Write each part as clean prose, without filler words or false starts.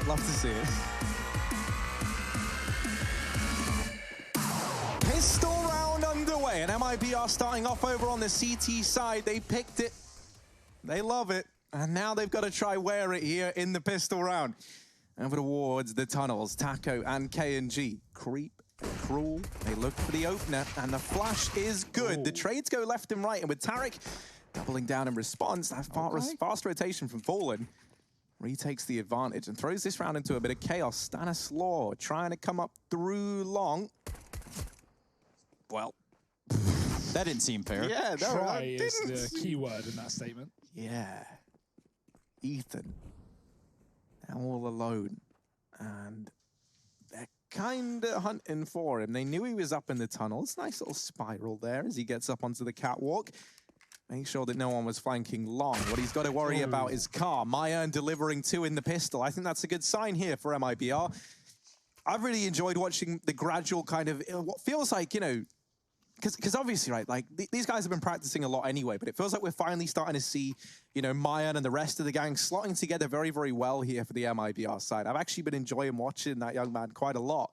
Love to see it. Pistol round underway, and MIBR starting off over on the CT side. They picked it. They love it. And now they've got to try wear it here in the pistol round. Over towards the tunnels, Taco and K&G. Creep, cruel. They look for the opener, and the flash is good. Ooh. The trades go left and right, and with Tarek doubling down in response, that fast rotation from Fallen retakes the advantage and throws this round into a bit of chaos. Stanislaw trying to come up through long. Well, that didn't seem fair. Yeah, try is the key word in that statement. Yeah. Ethan, now all alone, and they're kind of hunting for him. They knew he was up in the tunnels. Nice little spiral there as he gets up onto the catwalk. Make sure that no one was flanking long. What he's got to worry about is Car. MIBR delivering 2 in the pistol. I think that's a good sign here for MIBR. I've really enjoyed watching the gradual kind of, what feels like, you know, because obviously, right, like these guys have been practicing a lot anyway, but it feels like we're finally starting to see, you know, MIBR and the rest of the gang slotting together very, very well here for the MIBR side. I've actually been enjoying watching that young man quite a lot.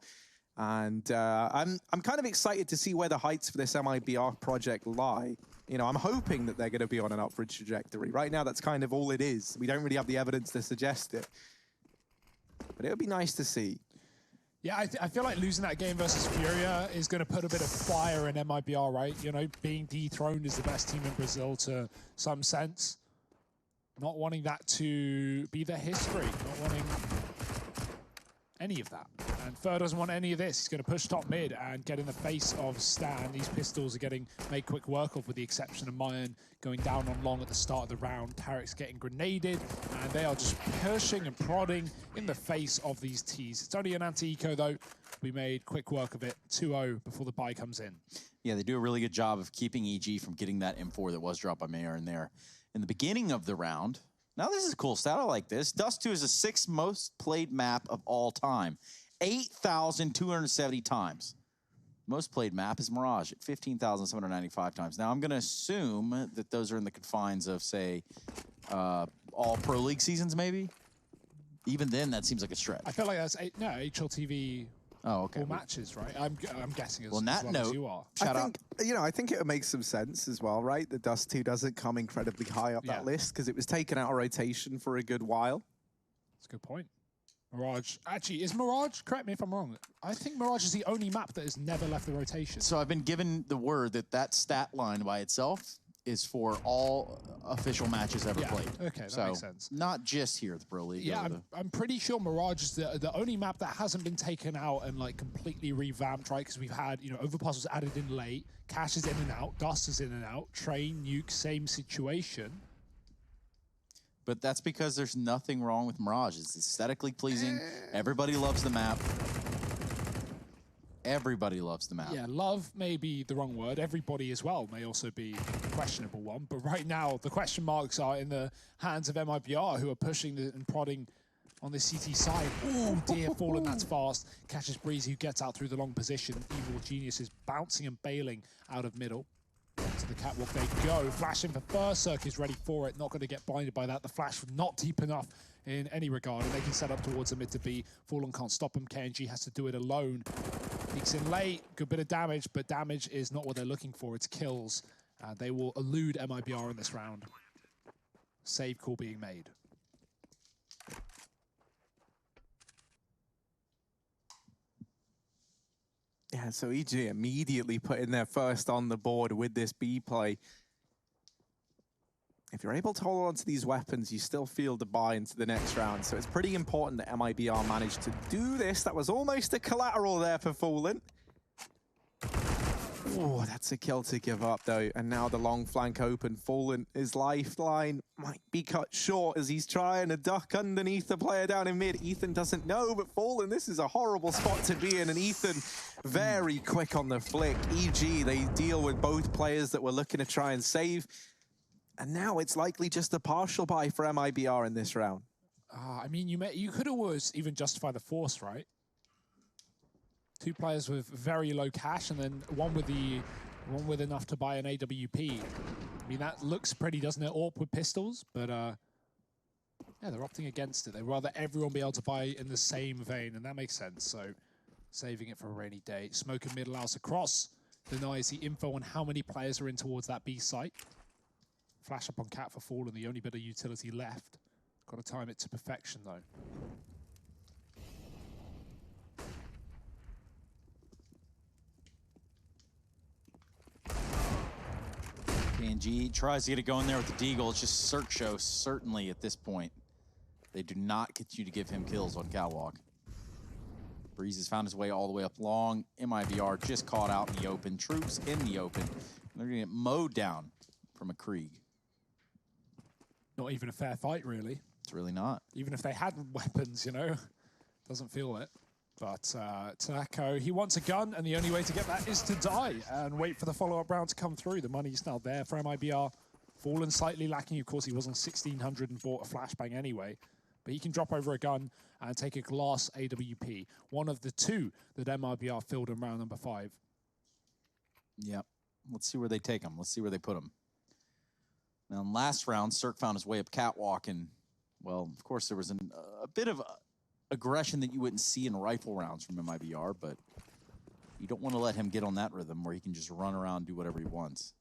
And I'm kind of excited to see where the heights for this MIBR project lie. You know, I'm hoping that they're going to be on an upward trajectory. Right now, that's kind of all it is. We don't really have the evidence to suggest it. But it would be nice to see. Yeah, I feel like losing that game versus Furia is going to put a bit of fire in MIBR, right? You know, being dethroned as the best team in Brazil to some sense. Not wanting that to be their history. Not wanting any of that. And Fur doesn't want any of this. He's going to push top mid and get in the face of Stan. These pistols are getting made quick work of, with the exception of Mayan going down on long at the start of the round. Tarek's getting grenaded, and they are just pushing and prodding in the face of these Ts. It's only an anti-eco, though. We made quick work of it, 2-0 before the buy comes in. Yeah, they do a really good job of keeping EG from getting that M4 that was dropped by MIBR in there. In the beginning of the round, now this is a cool stat, I like this. Dust 2 is the 6th most played map of all time. 8,270 times. Most played map is Mirage at 15,795 times. Now, I'm going to assume that those are in the confines of, say, all Pro League seasons, maybe? Even then, that seems like a stretch. I feel like that's HLTV all matches, right? I'm guessing as, well, as long as you are. I think it makes some sense as well, right? The Dust 2 doesn't come incredibly high up that list because it was taken out of rotation for a good while. That's a good point. Mirage. Actually, is Mirage, correct me if I'm wrong, I think Mirage is the only map that has never left the rotation. So I've been given the word that that stat line by itself is for all official matches ever played. Okay, that makes sense. Not just here at the Pro League. Yeah, I'm pretty sure Mirage is the only map that hasn't been taken out and like completely revamped, right? Because we've had, you know, Overpass was added in late, Cash is in and out, Dust is in and out, Train, Nuke, same situation. But that's because there's nothing wrong with Mirage. It's aesthetically pleasing. Everybody loves the map. Everybody loves the map. Yeah, love may be the wrong word. Everybody as well may also be a questionable one. But right now, the question marks are in the hands of MIBR, who are pushing and prodding on the CT side. Oh dear, Fallen, that's fast. Catches Breezy, who gets out through the long position. Evil Genius is bouncing and bailing out of middle. To the catwalk they go. Flashing for Berserk is ready for it. Not going to get blinded by that. The flash was not deep enough in any regard, and they can set up towards the mid to B. Fallen can't stop him. KNG has to do it alone. Peeks in late. Good bit of damage, but damage is not what they're looking for. It's kills. They will elude MIBR in this round. Save call being made. Yeah, so EG immediately putting their first on the board with this B play. If you're able to hold on to these weapons, you still feel the buy into the next round. So it's pretty important that MIBR managed to do this. That was almost a collateral there for Fallen. Oh, that's a kill to give up, though. And now the long flank open. Fallen, his lifeline might be cut short as he's trying to duck underneath the player down in mid. Ethan doesn't know, but Fallen, this is a horrible spot to be in. And Ethan, very quick on the flick. EG, they deal with both players that were looking to try and save. And now it's likely just a partial buy for MIBR in this round. I mean, you could always even justify the force, right? Two players with very low cash, and then one with enough to buy an AWP. I mean, that looks pretty, doesn't it? AWP with pistols, but Yeah, they're opting against it. They'd rather everyone be able to buy in the same vein, and that makes sense. So saving it for a rainy day. Smoke and mid allows across. Denies the info on how many players are in towards that B site. Flash up on Cat for Fallen, the only bit of utility left. Got to time it to perfection, though. KNG tries to get it going there with the Deagle. It's just Cirque Show, certainly at this point. They do not continue to give him kills on Catwalk. Breeze has found his way all the way up long. MIBR just caught out in the open. Troops in the open. They're going to get mowed down from a Krieg. Not even a fair fight, really. It's really not. Even if they had weapons, you know, doesn't feel it. But Taco, he wants a gun, and the only way to get that is to die and wait for the follow-up round to come through. The money's now there for MIBR. Fallen slightly lacking. Of course, he was on 1,600 and bought a flashbang anyway. But he can drop over a gun and take a glass AWP. One of the two that MIBR filled in round number 5. Yep. Let's see where they take him. Let's see where they put him. Now, in last round, Cirque found his way up Catwalk, and, well, of course, there was a bit of aggression that you wouldn't see in rifle rounds from MIBR, but you don't want to let him get on that rhythm where he can just run around and do whatever he wants.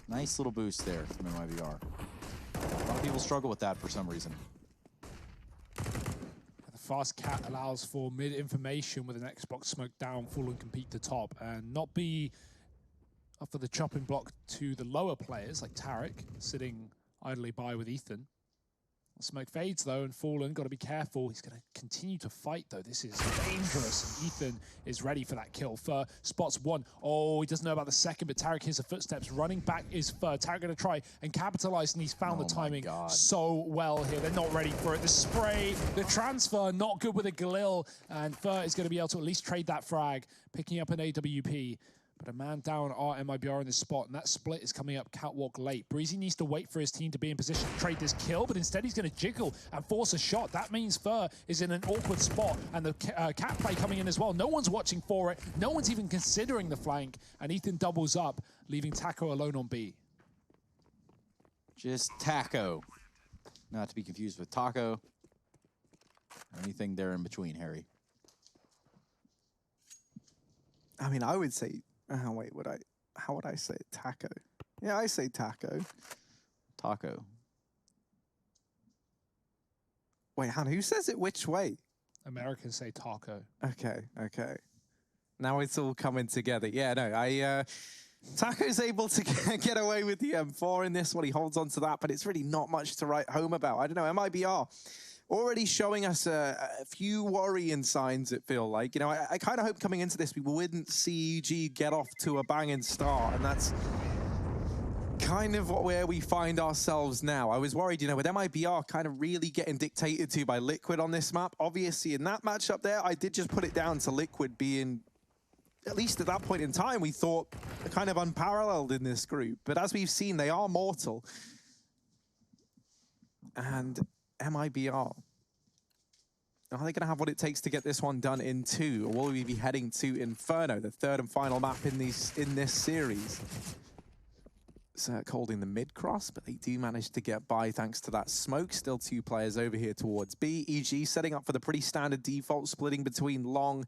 Nice little boost there from MIBR. A lot of people struggle with that for some reason. The fast Cat allows for mid information with an Xbox smoke down, Fallen compete to top, and not be up for the chopping block to the lower players like Tarek, sitting idly by with Ethan. Smoke fades though, and Fallen got to be careful. He's going to continue to fight though. This is dangerous. And Ethan is ready for that kill. Fur spots one. Oh, he doesn't know about the second, but Tarek hears the footsteps. Running back is Fur. Tarek going to try and capitalize, and he's found the timing so well here. They're not ready for it. The spray, the transfer, not good with a Galil, and Fur is going to be able to at least trade that frag, picking up an AWP. But a man down are MIBR in this spot, and that split is coming up Catwalk late. Breezy needs to wait for his team to be in position to trade this kill, but instead he's going to jiggle and force a shot. That means Fur is in an awkward spot, and the Cat play coming in as well. No one's watching for it. No one's even considering the flank, and Ethan doubles up, leaving Taco alone on B. Just Taco. Not to be confused with Taco. Or anything there in between, Harry. I mean, I would say... how would I say it? Taco? Yeah, I say taco. Taco. Wait, Han, who says it which way? Americans say taco. Okay, okay. Now it's all coming together. Yeah, no, Taco's able to get away with the M4 in this one. He holds on to that, but it's really not much to write home about. I don't know, MIBR already showing us a few worrying signs, it feel like. You know, I kind of hope coming into this we wouldn't see EG get off to a banging start, and that's kind of where we find ourselves now. I was worried, you know, with MIBR kind of really getting dictated to by Liquid on this map. Obviously, in that matchup there, I did just put it down to Liquid being, at least at that point in time, we thought kind of unparalleled in this group. But as we've seen, they are mortal. And MIBR, are they going to have what it takes to get this one done in 2? Or will we be heading to Inferno, the third and final map in this series? Zerk holding the mid-cross, but they do manage to get by thanks to that smoke. Still 2 players over here towards B. EG setting up for the pretty standard default, splitting between Long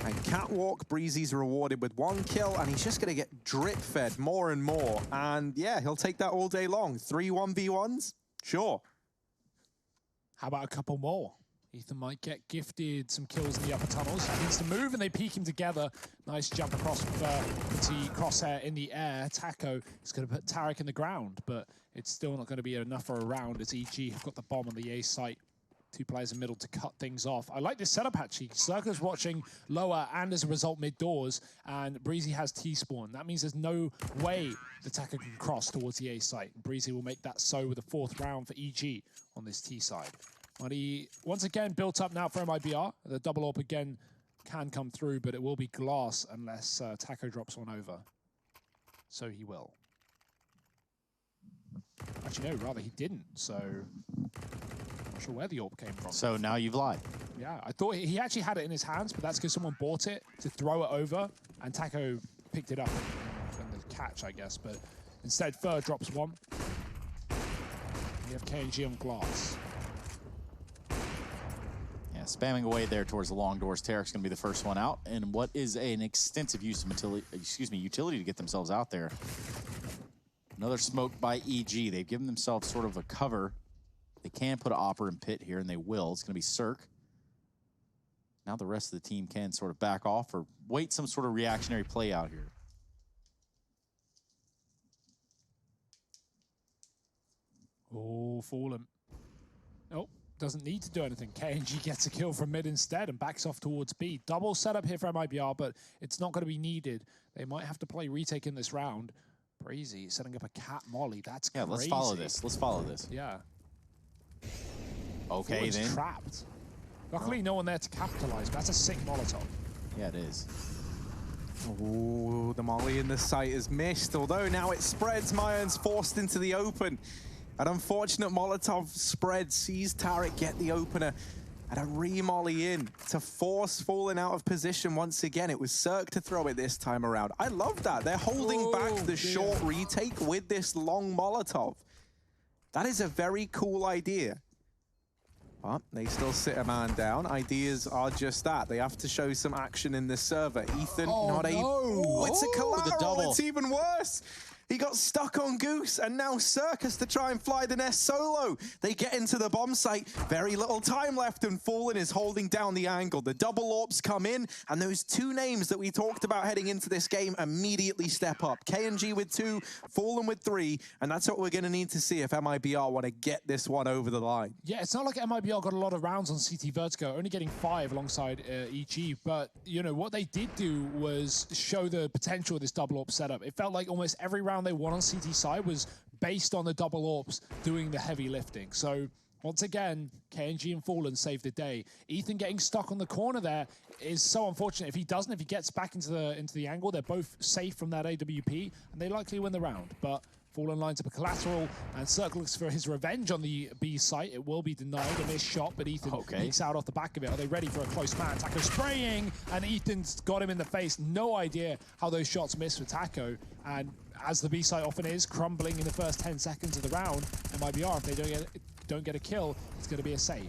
and Catwalk. Breezy's rewarded with 1 kill, and he's just going to get drip-fed more and more. And yeah, he'll take that all day long. 3 1v1s? Sure. How about a couple more? Ethan might get gifted some kills in the upper tunnels. He needs to move, and they peek him together. Nice jump across with Petit Crosshair in the air. Taco is going to put Tarek in the ground, but it's still not going to be enough for a round as EG have got the bomb on the A site. 2 players in the middle to cut things off. I like this setup, actually. Circle's watching lower, and as a result, mid-doors, and Breezy has T-spawn. That means there's no way the Taco can cross towards the A site. And Breezy will make that so with a 4th round for EG on this T side. But he, once again, built up now for MIBR. The double AWP again can come through, but it will be glass unless Taco drops one over. So he will. Actually, no, rather he didn't. So not sure where the AWP came from. So now you've lied. Yeah, I thought he actually had it in his hands, but that's because someone bought it to throw it over, and Taco picked it up and the catch, I guess. But instead, Fur drops one. We have KNG on glass. Yeah, spamming away there towards the long doors. Tarek's going to be the first one out. And what is an extensive use of utility to get themselves out there. Another smoke by EG. They've given themselves sort of a cover. They can put an Opper in pit here, and they will. It's going to be Cirque. Now the rest of the team can sort of back off or wait some sort of reactionary play out here. Oh, Fallen. Oh, doesn't need to do anything. KNG gets a kill from mid instead and backs off towards B. Double setup here for MIBR, but it's not going to be needed. They might have to play retake in this round. Crazy, setting up a cat molly. That's crazy. Yeah, let's follow this. Let's follow this. Yeah. Okay, Fallen's then. Trapped. Luckily, no one there to capitalize, but that's a sick Molotov. Yeah, it is. Oh, the molly in the site is missed, although now it spreads. Mayon's forced into the open. An unfortunate Molotov spread sees Tarek get the opener and a re-molly in to force Fallen out of position once again. It was Cirque to throw it this time around. I love that. They're holding back the short retake with this long Molotov. That is a very cool idea. But they still sit a man down. Ideas are just that. They have to show some action in this server. Ethan, not able. Oh, it's a collateral. The double. It's even worse. He got stuck on Goose, and now Circus to try and fly the nest solo. They get into the bomb site. Very little time left, and Fallen is holding down the angle. The double AWPs come in, and those two names that we talked about heading into this game immediately step up. KNG with 2, Fallen with 3, and that's what we're going to need to see if MIBR want to get this one over the line. Yeah, it's not like MIBR got a lot of rounds on CT Vertigo, only getting 5 alongside EG, but, you know, what they did do was show the potential of this double AWP setup. It felt like almost every round they won on CT side was based on the double AWPs doing the heavy lifting. So once again, KNG and Fallen saved the day. Ethan getting stuck on the corner there is so unfortunate. If he doesn't, if he gets back into the angle, they're both safe from that AWP, and they likely win the round. But Fallen lines up a collateral, and Cirque looks for his revenge on the B site. It will be denied, a missed shot, but Ethan leaks out off the back of it. Are they ready for a close man? Taco spraying, and Ethan's got him in the face. No idea how those shots missed for Taco, and as the B site often is, crumbling in the first 10 seconds of the round. MIBR, if they don't get a kill, it's going to be a save.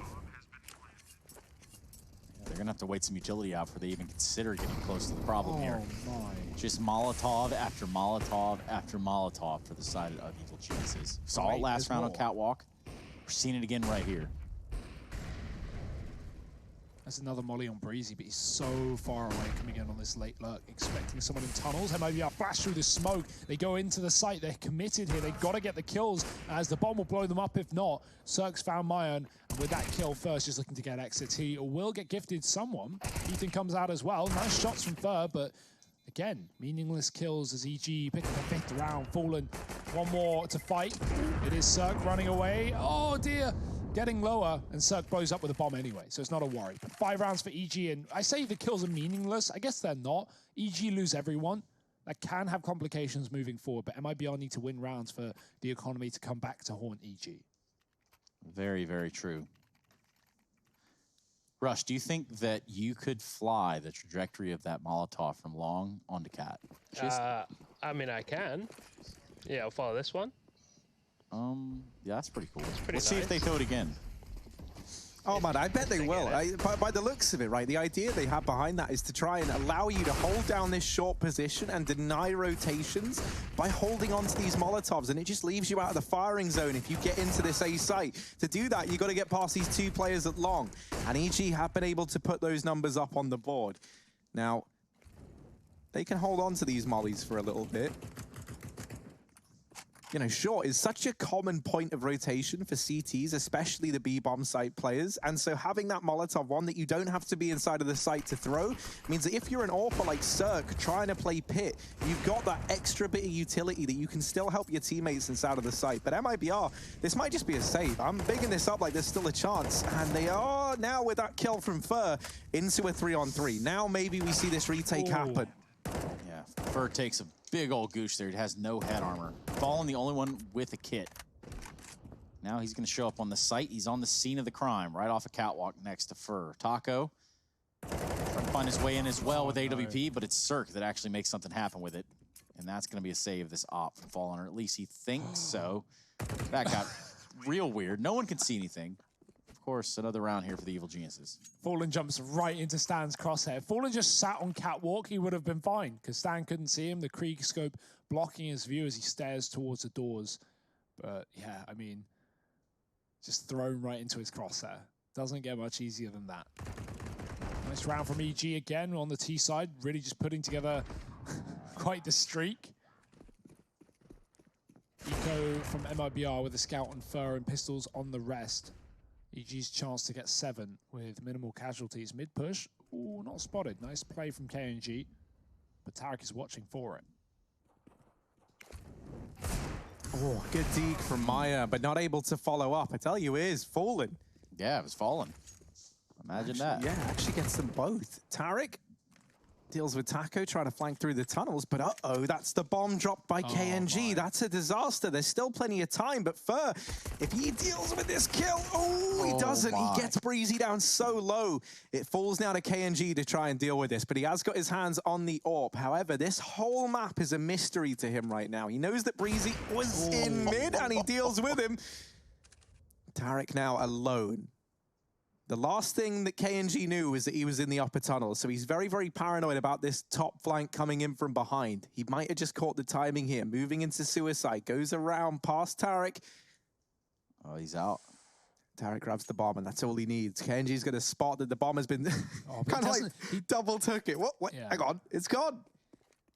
They're going to have to wait some utility out before they even consider getting close to the problem here. My. Just Molotov after Molotov after Molotov for the side of Evil Geniuses. Saw it last round on Catwalk. We're seeing it again right here. That's another molly on Breezy, but he's so far away coming in on this late lurk, expecting someone in tunnels. MIBR flash through the smoke. They go into the site. They're committed here. They've got to get the kills, as the bomb will blow them up if not. Cirque's found Mayan, and with that kill first, just looking to get exits. He will get gifted someone. Ethan comes out as well. Nice shots from Fur, but again, meaningless kills as EG pick up the 5th round. Fallen, one more to fight. It is Cirque running away. Oh dear. Getting lower, and Cirque blows up with a bomb anyway, so it's not a worry. But 5 rounds for EG, and I say the kills are meaningless. I guess they're not. EG lose everyone. That can have complications moving forward, but MIBR need to win rounds for the economy to come back to haunt EG. Very, very true. Rush, do you think that you could fly the trajectory of that Molotov from long onto Cat? I mean, I can. Yeah, I'll follow this one. Yeah, that's pretty cool. Let's see if they throw it again. Oh man, I bet they will. By the looks of it, right, the idea they have behind that is to try and allow you to hold down this short position and deny rotations by holding on to these Molotovs, and it just leaves you out of the firing zone if you get into this A site. To do that, you've got to get past these 2 players at long, and EG have been able to put those numbers up on the board. Now, they can hold on to these mollies for a little bit. You know, short is such a common point of rotation for CTs, especially the B-bomb site players. And so having that Molotov one that you don't have to be inside of the site to throw means that if you're an AWPer like Cirque trying to play pit, you've got that extra bit of utility that you can still help your teammates inside of the site. But MIBR, this might just be a save. I'm bigging this up like there's still a chance. And they are now with that kill from Fur into a 3-on-3. Now maybe we see this retake happen. Yeah, Fur takes a big old goosh there. It has no head armor. Fallen, the only one with a kit. Now he's going to show up on the site. He's on the scene of the crime, right off a catwalk next to Fur. Taco trying to find his way in as well with AWP, but it's Cirque that actually makes something happen with it. And that's going to be a save, this op from Fallen, or at least he thinks so. That got real weird. No one can see anything. Of course, another round here for the Evil Geniuses. Fallen jumps right into Stan's crosshair. Fallen just sat on catwalk, he would have been fine, because Stan couldn't see him. The Krieg scope blocking his view as he stares towards the doors. But yeah, I mean, just thrown right into his crosshair. Doesn't get much easier than that. Nice round from EG again on the T side, really just putting together quite the streak. Eco from MIBR with a scout and fur and pistols on the rest. EG's chance to get 7 with minimal casualties. Mid push, ooh, not spotted. Nice play from KNG, but Tarek is watching for it. Oh, good deke from Maya, but not able to follow up. I tell you, is Fallen. Yeah, it was Fallen. Imagine that. Yeah, actually gets them both. Tarek deals with Taco, trying to flank through the tunnels, but uh-oh, that's the bomb dropped by KNG. That's a disaster. There's still plenty of time, but Fur, if he deals with this kill, he doesn't. He gets Breezy down so low. It falls now to KNG to try and deal with this, but he has got his hands on the AWP. However, this whole map is a mystery to him right now. He knows that Breezy was in mid, and he deals with him. Tarek now alone. The last thing that KNG knew was that he was in the upper tunnel, so he's very, very paranoid about this top flank coming in from behind. He might have just caught the timing here, moving into suicide, goes around past Tarek. Oh, he's out. Tarek grabs the bomb, and that's all he needs. KNG's going to spot that the bomb has been kind of like he double took it. What? Yeah. Hang on, it's gone.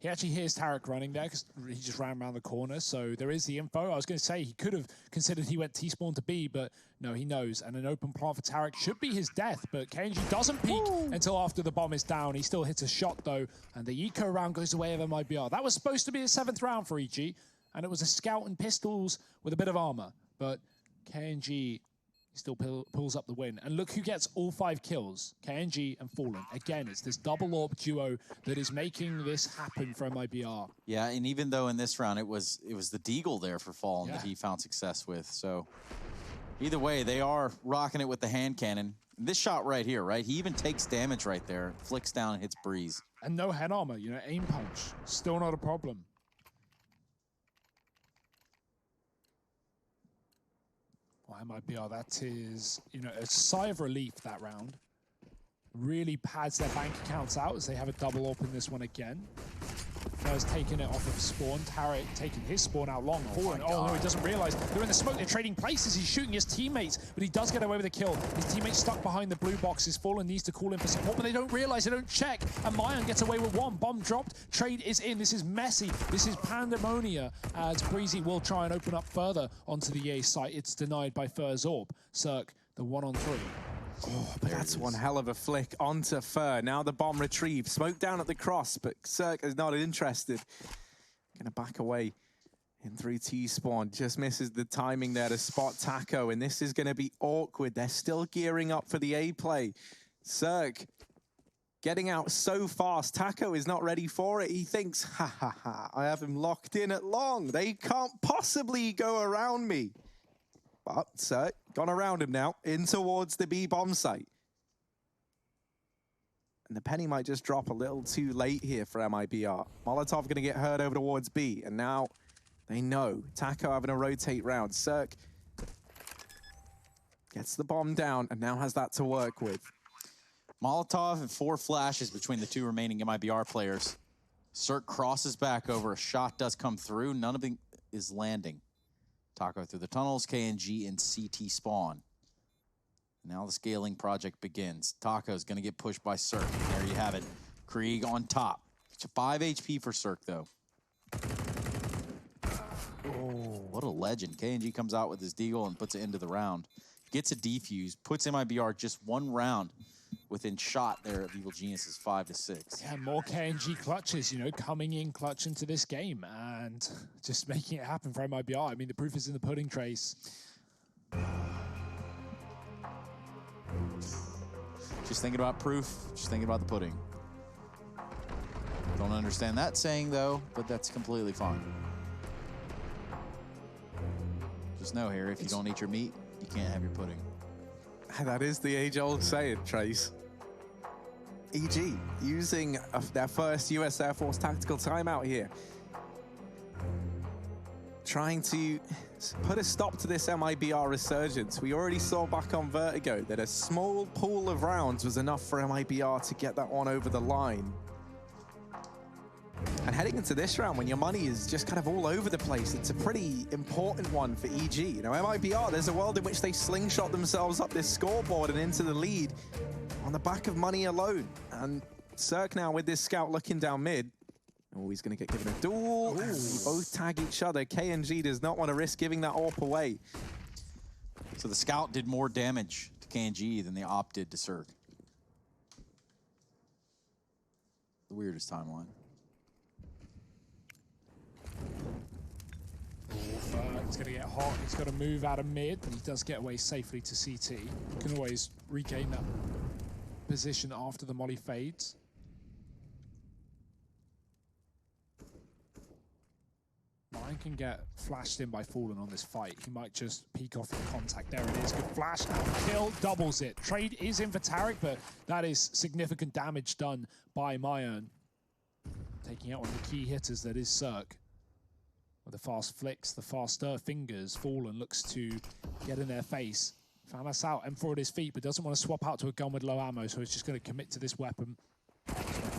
He actually hears Tarek running there because he just ran around the corner. So there is the info. I was going to say he could have considered he went T-spawn to B, but no, he knows. And an open plant for Tarek should be his death, but KNG doesn't peek until after the bomb is down. He still hits a shot though, and the eco round goes away of MIBR. That was supposed to be a 7th round for EG, and it was a scout and pistols with a bit of armor, but KNG still pulls up the win. And look who gets all 5 kills, KNG and Fallen. Again, it's this double AWP duo that is making this happen for MIBR. Yeah, and even though in this round it was the Deagle there for Fallen that he found success with. So either way, they are rocking it with the hand cannon. This shot right here, right? He even takes damage right there, flicks down and hits Breeze. And no head armor, you know, aim punch. Still not a problem. Well, MIBR, that is, you know, a sigh of relief that round. Really pads their bank accounts out as they have a double AWP in this one again. First taking it off of spawn. Tarek taking his spawn out long. Fallen. Oh no, he doesn't realize. They're in the smoke. They're trading places. He's shooting his teammates, but he does get away with a kill. His teammate's stuck behind the blue boxes. Fallen needs to call in for support, but they don't realize. They don't check. And Mayan gets away with one. Bomb dropped. Trade is in. This is messy. This is pandemonia as Breezy will try and open up further onto the A site. It's denied by Fur's AWP. Cirque, the 1-on-3. Oh, but that's one hell of a flick onto Fur. Now the bomb retrieved. Smoke down at the cross, but Cirque is not interested. Gonna back away in through T-spawn. Just misses the timing there to spot Taco, and this is gonna be awkward. They're still gearing up for the A play. Cirque getting out so fast. Taco is not ready for it. He thinks, ha ha ha, I have him locked in at long. They can't possibly go around me. But Cirque gone around him now, in towards the B bomb site. And the penny might just drop a little too late here for MIBR. Molotov gonna get hurt over towards B, and now they know. Taco having to rotate round. Cirque gets the bomb down and now has that to work with. Molotov and 4 flashes between the 2 remaining MIBR players. Cirque crosses back over. A shot does come through. None of it is landing. Taco through the tunnels, KNG and CT spawn. Now the scaling project begins. Taco's gonna get pushed by Cirque. There you have it. Krieg on top. It's 5 HP for Cirque though. Oh, what a legend. KNG comes out with his deagle and puts it into the round. Gets a defuse, puts MIBR just 1 round within shot there of Evil Genius's 5-6. Yeah, more KNG clutches, you know, coming in clutch into this game and just making it happen for MIBR. I mean, the proof is in the pudding, Trace. Just thinking about proof, just thinking about the pudding. Don't understand that saying though, but that's completely fine. Just know here, if you don't eat your meat, you can't have your pudding. That is the age-old saying, Trace. EG using their first US Air Force tactical timeout here. trying to put a stop to this MIBR resurgence. We already saw back on Vertigo that a small pool of rounds was enough for MIBR to get that one over the line. And heading into this round, when your money is just kind of all over the place, it's a pretty important one for EG. You know, MIBR, there's a world in which they slingshot themselves up this scoreboard and into the lead on the back of money alone. And Cirque now with this scout looking down mid. Oh, he's going to get given a duel. And they both tag each other. KNG does not want to risk giving that AWP away. So the scout did more damage to KNG than the AWP did to Cirque. The weirdest timeline. He's going to get hot. He's got to move out of mid. And he does get away safely to CT. Can always regain that position after the molly fades. Mine can get flashed in by Fallen on this fight. He might just peek off in contact. There it is. Good flash. Kill doubles it. Trade is in for Tarek, but that is significant damage done by Myern. Taking out one of the key hitters that is Cirque. With the fast flicks, the faster fingers, Fallen looks to get in their face. Found us out, M4 at his feet, but doesn't want to swap out to a gun with low ammo, so he's just going to commit to this weapon.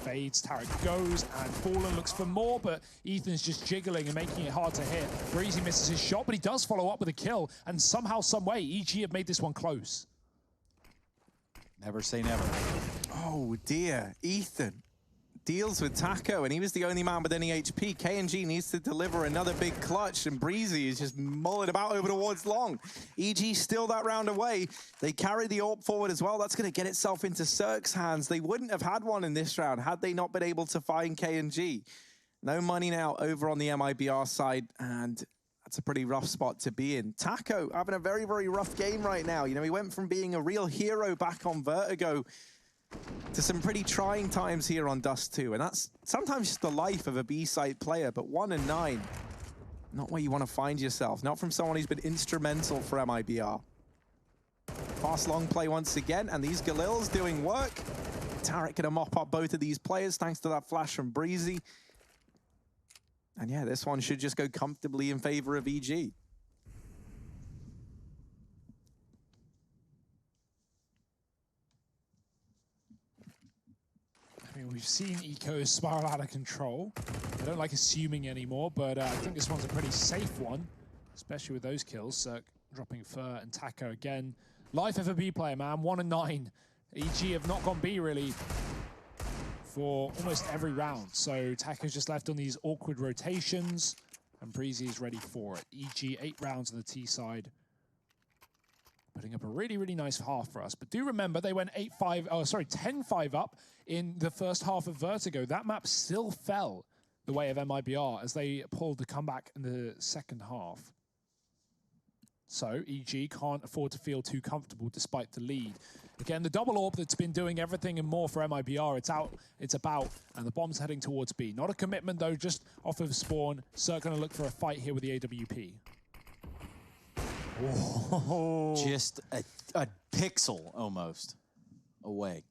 Fades, Tarek goes, and Fallen looks for more, but Ethan's just jiggling and making it hard to hit. Breezy misses his shot, but he does follow up with a kill, and somehow, some way, EG have made this one close. Never say never. Oh dear, Ethan deals with Taco, and he was the only man with any HP. KNG needs to deliver another big clutch, and Breezy is just mulling about over towards long. EG still that round away. They carry the AWP forward as well. That's going to get itself into Cirque's hands. They wouldn't have had one in this round had they not been able to find KNG. No money now over on the MIBR side, and that's a pretty rough spot to be in. Taco having a very, very rough game right now. You know, he went from being a real hero back on Vertigo to some pretty trying times here on Dust 2, and that's sometimes just the life of a B-side player, but 1 and 9, not where you want to find yourself, not from someone who's been instrumental for MIBR. Fast long play once again, and these Galils doing work. Tarek gonna mop up both of these players thanks to that flash from Breezy. And yeah, this one should just go comfortably in favor of EG. We've seen Eco spiral out of control. I don't like assuming anymore, but I think this one's a pretty safe one, especially with those kills. Cirque dropping Fur and Taco again. Life of a B player, man. 1 and 9. EG have not gone B really for almost every round. So Taco's just left on these awkward rotations, and Breezy is ready for it. EG 8 rounds on the T side. Putting up a really, really nice half for us. But do remember, they went 8-5, oh, sorry, 10-5 up in the first half of Vertigo. That map still fell the way of MIBR as they pulled the comeback in the second half. So EG can't afford to feel too comfortable despite the lead. Again, the double AWP that's been doing everything and more for MIBR. It's out, it's about, and the bomb's heading towards B. Not a commitment though, just off of spawn. Cirque gonna look for a fight here with the AWP. Whoa. Just a pixel almost away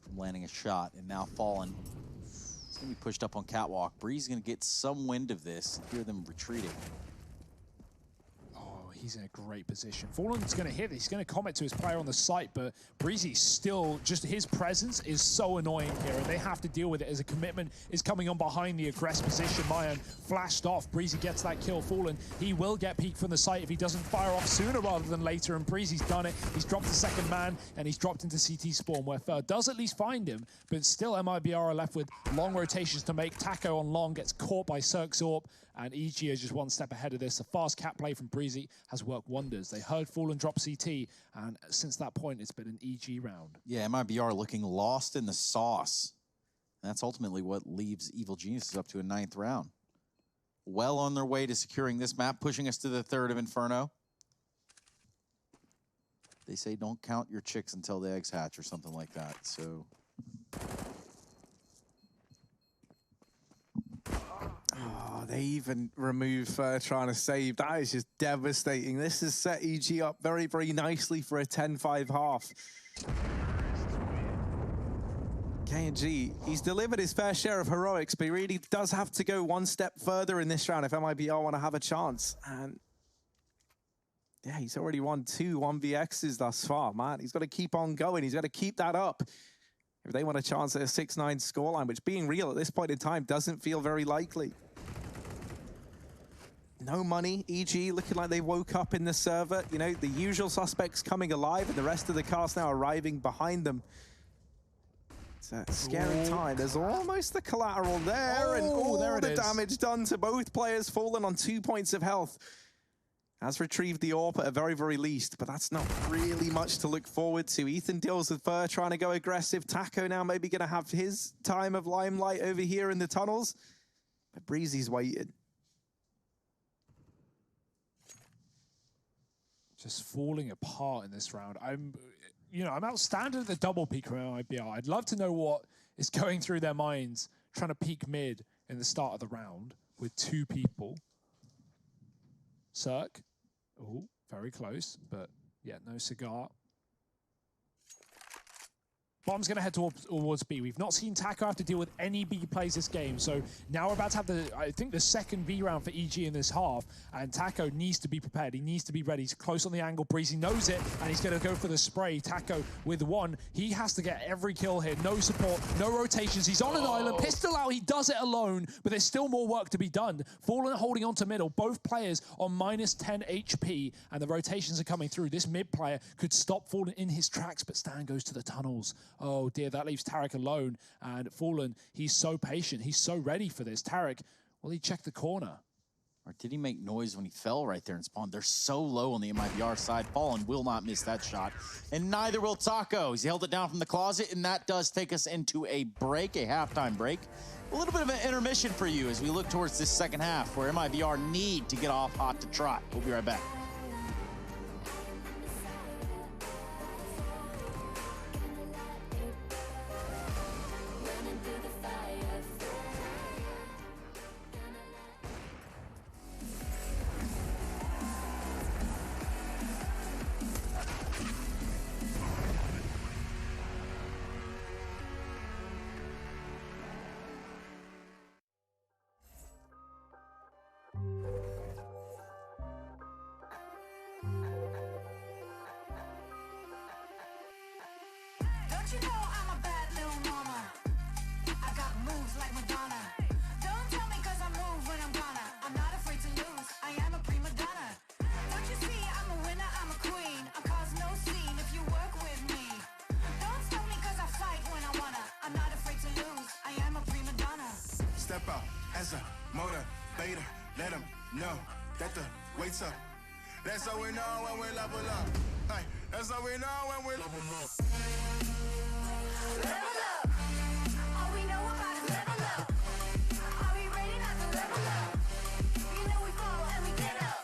from landing a shot, and now Fallen. He's gonna be pushed up on catwalk. Bree's gonna get some wind of this, hear them retreating. He's in a great position. Fallen's going to hit. He's going to commit to his player on the site, but Breezy still, just his presence is so annoying here, and they have to deal with it as a commitment is coming on behind the aggressive position. Myern flashed off. Breezy gets that kill. Fallen, he will get peeked from the site if he doesn't fire off sooner rather than later, and Breezy's done it. He's dropped the second man, and he's dropped into CT spawn, where Fur does at least find him, but still MIBR are left with long rotations to make. Taco on long gets caught by Cirque's AWP, and EG is just one step ahead of this. A fast cat play from Breezy has worked wonders. They heard Fallen drop CT, and since that point, it's been an EG round. Yeah, MIBR looking lost in the sauce. And that's ultimately what leaves Evil Geniuses up to a 9th round. Well on their way to securing this map, pushing us to the 3rd of Inferno. They say don't count your chicks until the eggs hatch or something like that, so... Oh, they even remove trying to save. That is just devastating. This has set EG up very, very nicely for a 10-5 half. K&G, he's delivered his fair share of heroics, but he really does have to go one step further in this round if MIBR want to have a chance. And yeah, he's already won 2 1vx's thus far, man. He's got to keep on going. He's got to keep that up if they want a chance at a 6-9 scoreline, which, being real at this point in time, doesn't feel very likely. No money, EG looking like they woke up in the server. You know, the usual suspects coming alive and the rest of the cast now arriving behind them. It's a scary time. There's almost the collateral there, and all there the damage done to both players. Fallen on 2 points of health. Has retrieved the AWP at a very, very least, but that's not really much to look forward to. Ethan deals with Fur, trying to go aggressive. Taco now maybe going to have his time of limelight over here in the tunnels. But Breezy's waiting. Just falling apart in this round. I'm outstanding at the double peak from MIBR. I'd love to know what is going through their minds trying to peak mid in the start of the round with 2 people. Cirque. Oh, very close, but yeah, no cigar. Bomb's going to head towards B. We've not seen Taco have to deal with any B plays this game, so now we're about to have I think the second B round for EG in this half, and Taco needs to be prepared. He needs to be ready. He's close on the angle. Breezy knows it, and he's going to go for the spray. Taco with 1. He has to get every kill here. No support, no rotations. He's on an island. Pistol out. He does it alone, but there's still more work to be done. Fallen holding on to middle. Both players on minus 10 HP, and the rotations are coming through. This mid player could stop Fallen in his tracks, but Stan goes to the tunnels. Oh dear, that leaves Tarek alone. And Fallen, he's so patient. He's so ready for this. Tarek, will he check the corner? Or did he make noise when he fell right there and spawned? They're so low on the MIBR side. Fallen will not miss that shot. And neither will Taco. He's held it down from the closet, and that does take us into a break, a halftime break. A little bit of an intermission for you as we look towards this second half where MIBR need to get off hot to trot. We'll be right back. You know I'm a bad little mama. I got moves like Madonna. Don't tell me cause I move when I'm gonna. I'm not afraid to lose, I am a prima donna. Don't you see I'm a winner, I'm a queen. I cause no scene if you work with me. Don't stop me cause I fight when I wanna. I'm not afraid to lose, I am a prima donna. Step out as a motivator. Let them know that the weight's up. That's how we know when we level up. Hey, that's how we know when we level up. Level up. All we know about is level up. Are we ready not to level up? You know we fall and we get up.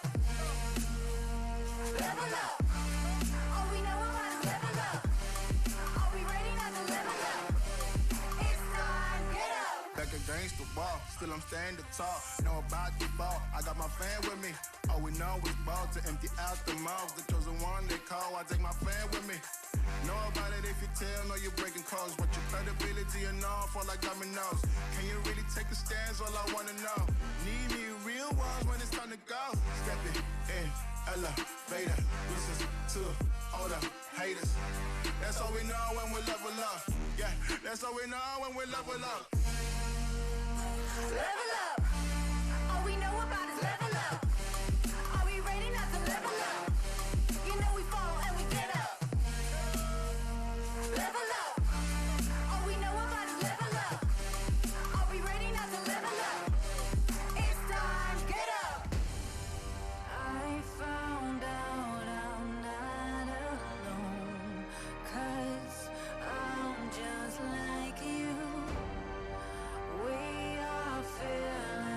Level up. All we know about is level up. Are we ready not to level up? It's time, get up. Back against the wall, still I'm standing tall. Know about the ball, I got my fan with me. All we know is ball to empty out the mouth. The chosen one they call, I take my fan with me. Know about it if you tell, know you're breaking codes. What your credibility and all fall like dominoes. Can you really take a stance? All I wanna know. Need me real ones when it's time to go. Step it in, elevator. Listen to all the haters. That's all we know when we level up. Yeah, that's all we know when we level up. Level up. All we know about is level up. Are we ready not to level up? You know we fall and we get up. Level up. All we know about is level up. Are we ready not to level up? It's time, get up. I found out I'm not alone, 'cause I'm just like you. We are feeling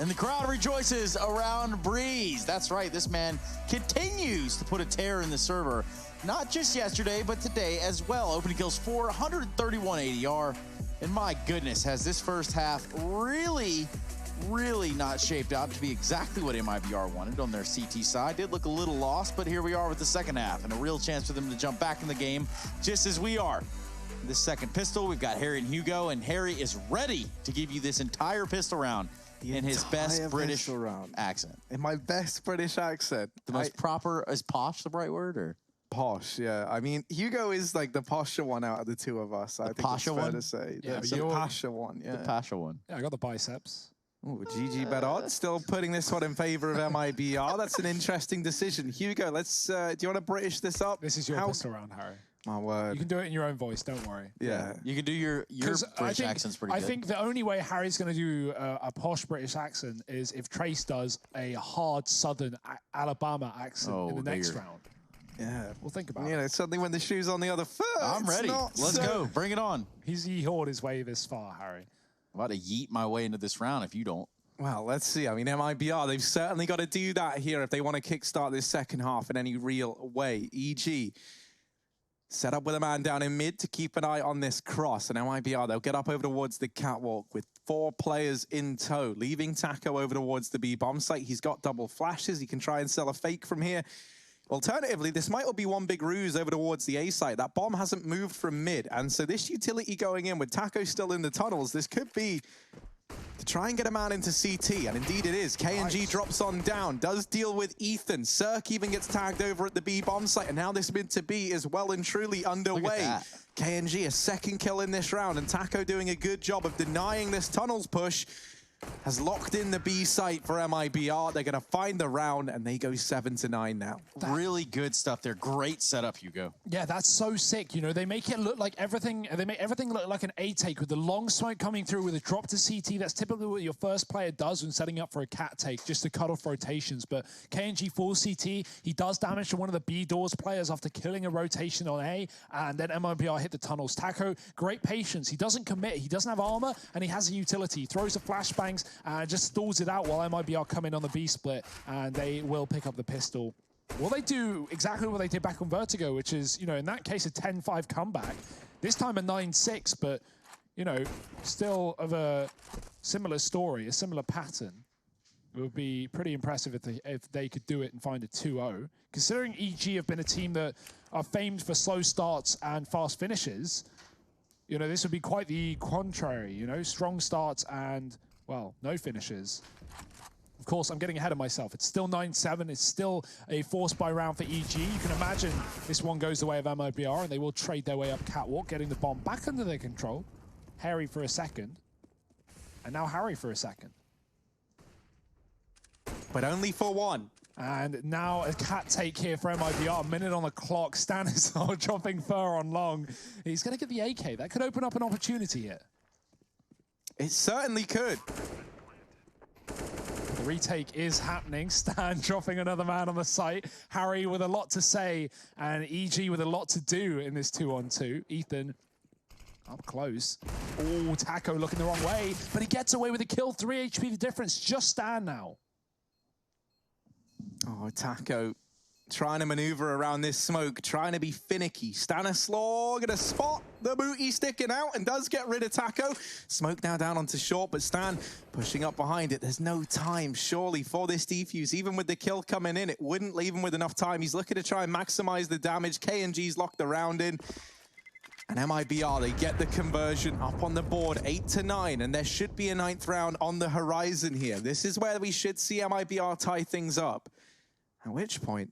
And the crowd rejoices around Breeze. That's right, this man continues to put a tear in the server. Not just yesterday, but today as well. Opening kills 431 ADR. And my goodness, has this first half really not shaped out to be exactly what MIBR wanted on their CT side. Did look a little lost, but here we are with the second half and a real chance for them to jump back in the game just as we are. This second pistol, we've got Harry and Hugo, and Harry is ready to give you this entire pistol round in his best British accent. In my best British accent. The most proper, is posh the right word, or? Posh, yeah. I mean, Hugo is like the posher one out of the two of us. I think it's fair to say. Yeah, the pasha one, yeah. The pasha one. Yeah, I got the biceps. Ooh, GG bet odds, still putting this one in favor of MIBR. That's an interesting decision. Hugo, let's, do you want to British this up? This is your pistol round, Harry. My word. You can do it in your own voice, don't worry. Yeah. You can do your British accent's pretty good. I think the only way Harry's going to do a posh British accent is if Trace does a hard Southern Alabama accent in the next round. Yeah. We'll think about it. You know, suddenly when the shoe's on the other foot. I'm ready. Let's go. Bring it on. He's yeehawed his way this far, Harry. I'm about to yeet my way into this round if you don't. Well, let's see. I mean, MIBR, they've certainly got to do that here if they want to kickstart this second half in any real way. EG, set up with a man down in mid to keep an eye on this cross. And MIBR, they'll get up over towards the catwalk with 4 players in tow, leaving Taco over towards the B-bomb site. He's got double flashes. He can try and sell a fake from here. Alternatively, this might all be one big ruse over towards the A site. That bomb hasn't moved from mid. And so this utility going in with Taco still in the tunnels, this could be to try and get a man into CT, and indeed it is. KNG drops on down, does deal with Ethan. Cirque even gets tagged over at the B-bomb site, and now this mid to B is well and truly underway. KNG, a second kill in this round, and Taco doing a good job of denying this tunnels push. Has locked in the B site for MIBR. They're going to find the round, and they go 7-9 now. Really good stuff there. Great setup, Hugo. Yeah, that's so sick. You know, they make it look like everything. They make everything look like an A take with the long smoke coming through with a drop to CT. That's typically what your first player does when setting up for a cat take, just to cut off rotations. But KNG full CT, he does damage to one of the B doors players after killing a rotation on A, and then MIBR hit the tunnels. Taco, great patience. He doesn't commit. He doesn't have armor, and he has a utility. He throws a flashbang and just stalls it out while MIBR come in on the B split, and they will pick up the pistol. Will they do exactly what they did back on Vertigo, which is, you know, in that case, a 10-5 comeback. This time a 9-6, but, you know, still of a similar story, a similar pattern. It would be pretty impressive if they could do it and find a 2-0. Considering EG have been a team that are famed for slow starts and fast finishes, you know, this would be quite the contrary, you know, strong starts and, well, no finishes. Of course, I'm getting ahead of myself. It's still 9-7. It's still a force buy round for EG. You can imagine this one goes the way of MIBR, and they will trade their way up catwalk, getting the bomb back under their control. Harry for a second. And now Harry for a second. But only for one. And now a cat take here for MIBR. A minute on the clock. Stanislaw dropping fur on long. He's going to get the AK. That could open up an opportunity here. It certainly could. The retake is happening. Stan dropping another man on the site. Harry with a lot to say, and EG with a lot to do in this 2-on-2. Ethan up close. Oh, Taco looking the wrong way, but he gets away with a kill. 3 HP the difference. Just Stan now. Oh, Taco trying to maneuver around this smoke, trying to be finicky. Stanislaw gonna spot the booty sticking out and does get rid of Taco. Smoke now down onto short, but Stan pushing up behind it. There's no time, surely, for this defuse. Even with the kill coming in, it wouldn't leave him with enough time. He's looking to try and maximize the damage. KNG's locked the round in. And MIBR, they get the conversion up on the board, 8-9, and there should be a 9th round on the horizon here. This is where we should see MIBR tie things up. At which point,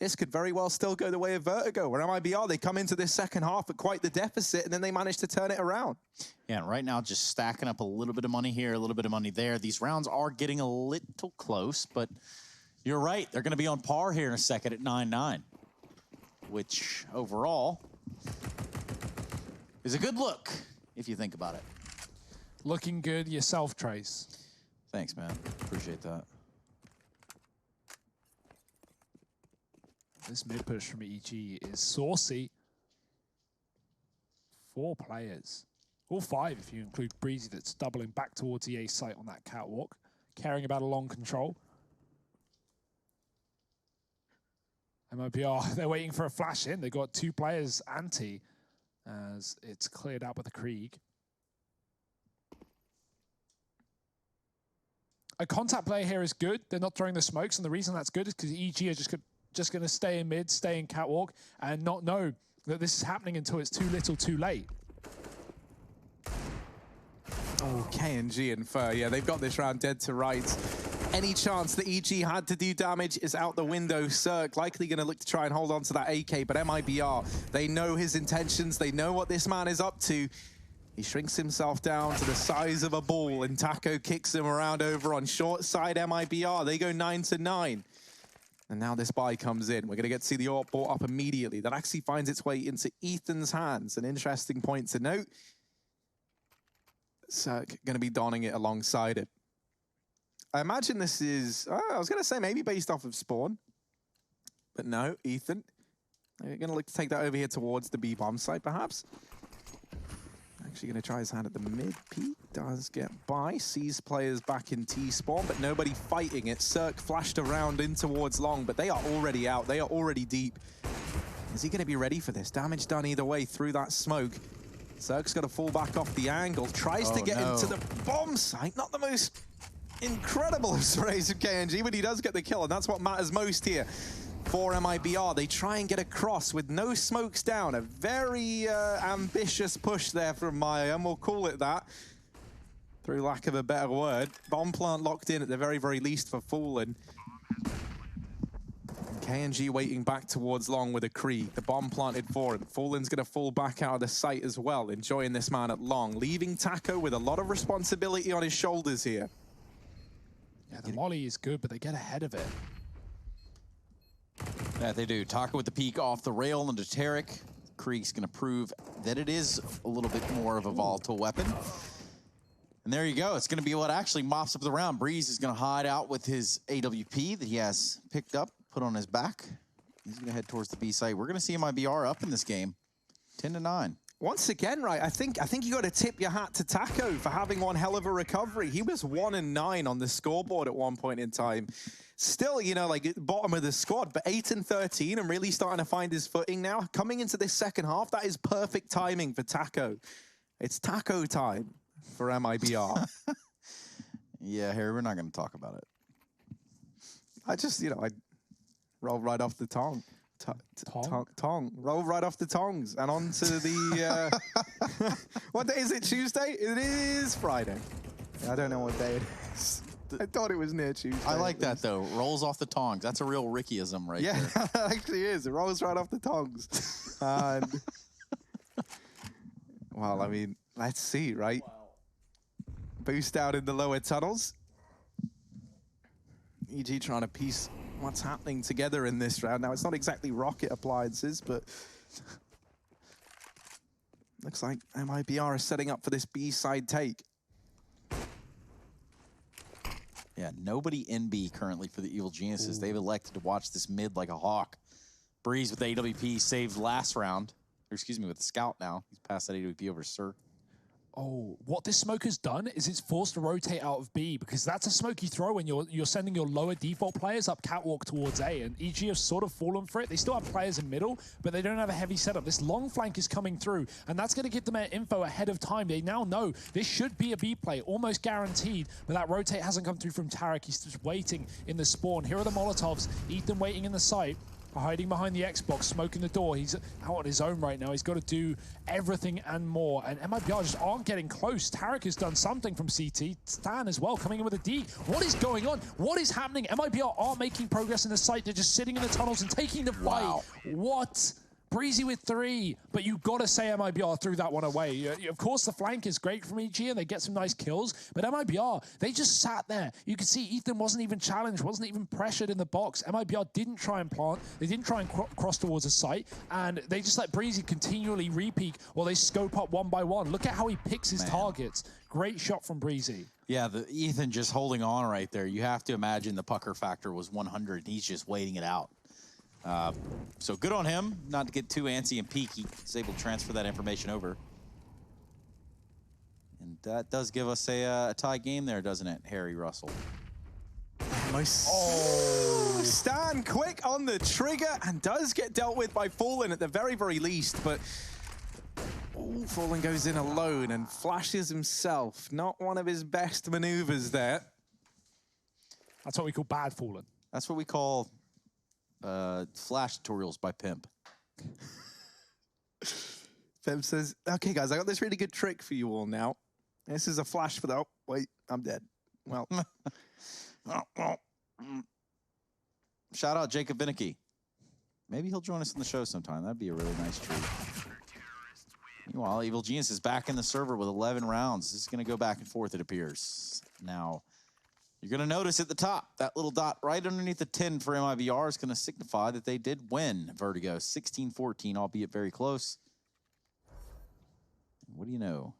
this could very well still go the way of Vertigo, where MIBR, they come into this second half at quite the deficit, and then they manage to turn it around. Yeah, right now just stacking up a little bit of money here, a little bit of money there. These rounds are getting a little close, but you're right. They're going to be on par here in a second at 9-9, which overall is a good look, if you think about it. Looking good yourself, Trace. Thanks, man. Appreciate that. This mid push from EG is saucy. 4 players. All 5 if you include Breezy that's doubling back towards the A site on that catwalk. caring about a long control. MIBR, they're waiting for a flash in. They've got 2 players anti as it's cleared out with the Krieg. A contact player here is good. They're not throwing the smokes, and the reason that's good is because EG are just going to stay in mid, stay in catwalk, and not know that this is happening until it's too little too late. Oh, KNG and Fur, yeah, they've got this round dead to rights. Any chance that EG had to do damage is out the window. Cirque likely going to look to try and hold on to that AK, but MIBR, they know his intentions. They know what this man is up to. He shrinks himself down to the size of a ball, and Taco kicks him around over on short side MIBR. They go 9-9. And now this buy comes in. We're going to get to see the AWP bought up immediately. That actually finds its way into Ethan's hands. An interesting point to note. Cirque going to be donning it alongside it. I imagine this is, I was going to say maybe based off of Spawn. But no, Ethan. They're going to look to take that over here towards the B-bomb site, perhaps. Actually going to try his hand at the mid. Pete does get by, sees players back in T-spawn, but nobody fighting it. Cirque flashed around in towards long, but they are already out. They are already deep. Is he going to be ready for this? Damage done either way through that smoke. Cirque's got to fall back off the angle. Tries to get into the bomb site. Not the most incredible of sprays of KNG, but he does get the kill, and that's what matters most here. For MIBR, they try and get across with no smokes down. A very ambitious push there from Maya, and we'll call it that, through lack of a better word. Bomb plant locked in at the very, very least for Fallen. KNG waiting back towards long with a Krieg. The bomb planted for him. Fallen's going to fall back out of the site as well, enjoying this man at long, leaving Taco with a lot of responsibility on his shoulders here. Yeah, the molly is good, but they get ahead of it. Yeah, they do. Taco with the peak off the rail into Tarek. Krieg's going to prove that it is a little bit more of a volatile weapon. And there you go. It's going to be what actually mops up the round. Breeze is going to hide out with his AWP that he has picked up, put on his back. He's going to head towards the B site. We're going to see MIBR up in this game, 10-9. Once again, right, I think you got to tip your hat to Taco for having one hell of a recovery. He was 1-9 on the scoreboard at one point in time. Still, you know, like bottom of the squad, but 8-13 and really starting to find his footing now. Coming into this second half, that is perfect timing for Taco. It's Taco time for MIBR. Yeah, Harry, we're not going to talk about it. I just, you know, I rolled right off the tongue. Tong. Roll right off the tongs and on to the what day is it? Tuesday? It is Friday. I don't know what day it is. I thought it was near Tuesday. I like that though. Rolls off the tongs. That's a real Rickyism right there. Yeah, it actually is. It rolls right off the tongs. And well, I mean, let's see, right? Wow. Boost out in the lower tunnels. EG trying to piece what's happening together in this round. Now, it's not exactly rocket appliances, but looks like MIBR is setting up for this B-side take. Yeah, nobody in B currently for the Evil Geniuses. Ooh. They've elected to watch this mid like a hawk. Breeze with the AWP saved last round. Or excuse me, with the scout now. He's passed that AWP over to Sir. Oh, what this smoke has done is it's forced to rotate out of B, because that's a smoke you throw when you're sending your lower default players up catwalk towards A, and EG have sort of fallen for it. They still have players in middle, but they don't have a heavy setup. This long flank is coming through, and that's going to give them info ahead of time. They now know this should be a B play, almost guaranteed, but that rotate hasn't come through from Tarek. He's just waiting in the spawn. Here are the Molotovs. Ethan waiting in the site. Hiding behind the Xbox, smoking the door. He's out on his own right now. He's got to do everything and more. And MIBR just aren't getting close. Tarek has done something from CT. Stan as well, coming in with a D. What is going on? What is happening? MIBR are making progress in the site. They're just sitting in the tunnels and taking the fight. Wow. What? Breezy with 3, but you've got to say MIBR threw that one away. Of course, the flank is great from EG, and they get some nice kills, but MIBR, they just sat there. You can see Ethan wasn't even challenged, wasn't even pressured in the box. MIBR didn't try and plant. They didn't try and cross towards a site, and they just let Breezy continually re-peek while they scope up one by one. Look at how he picks his targets. Great shot from Breezy. Yeah, the Ethan just holding on right there. You have to imagine the pucker factor was 100, and he's just waiting it out. So good on him, not to get too antsy and peak. He's able to transfer that information over. And that does give us a tie game there, doesn't it, Harry Russell? Stan quick on the trigger and does get dealt with by Fallen at the very, very least, but Fallen goes in alone and flashes himself. Not one of his best maneuvers there. That's what we call bad Fallen. That's what we call flash tutorials by Pimp. Pimp says, okay, guys, I got this really good trick for you all now. This is a flash for the... Oh, wait, I'm dead. Well... Shout out Jacob Vinicky. Maybe he'll join us on the show sometime. That'd be a really nice treat. Meanwhile, Evil Genius is back in the server with 11 rounds. This is going to go back and forth, it appears. Now, you're going to notice at the top, that little dot right underneath the 10 for MIBR is going to signify that they did win Vertigo 16-14, albeit very close. What do you know?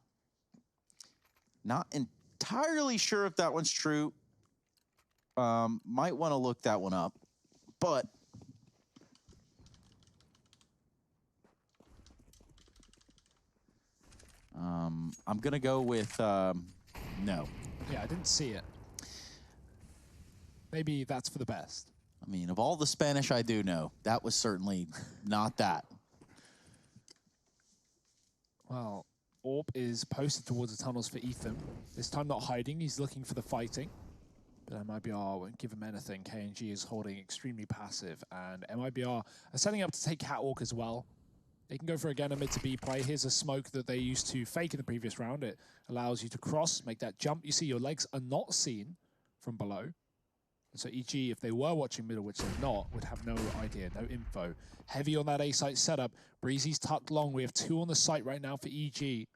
Not entirely sure if that one's true. Might want to look that one up, but I'm gonna go with no. Yeah, I didn't see it. Maybe that's for the best. I mean, of all the Spanish I do know, that was certainly not that. Well, Orp is posted towards the tunnels for Ethan. This time not hiding, he's looking for the fighting. But MIBR won't give him anything. KNG is holding extremely passive, and MIBR are setting up to take Catwalk as well. They can go for, again, a mid to B play. Here's a smoke that they used to fake in the previous round. It allows you to cross, make that jump. You see your legs are not seen from below. And so EG, if they were watching middle, which they're not, would have no idea, no info. Heavy on that A-site setup. Breezy's tucked long. We have 2 on the site right now for EG.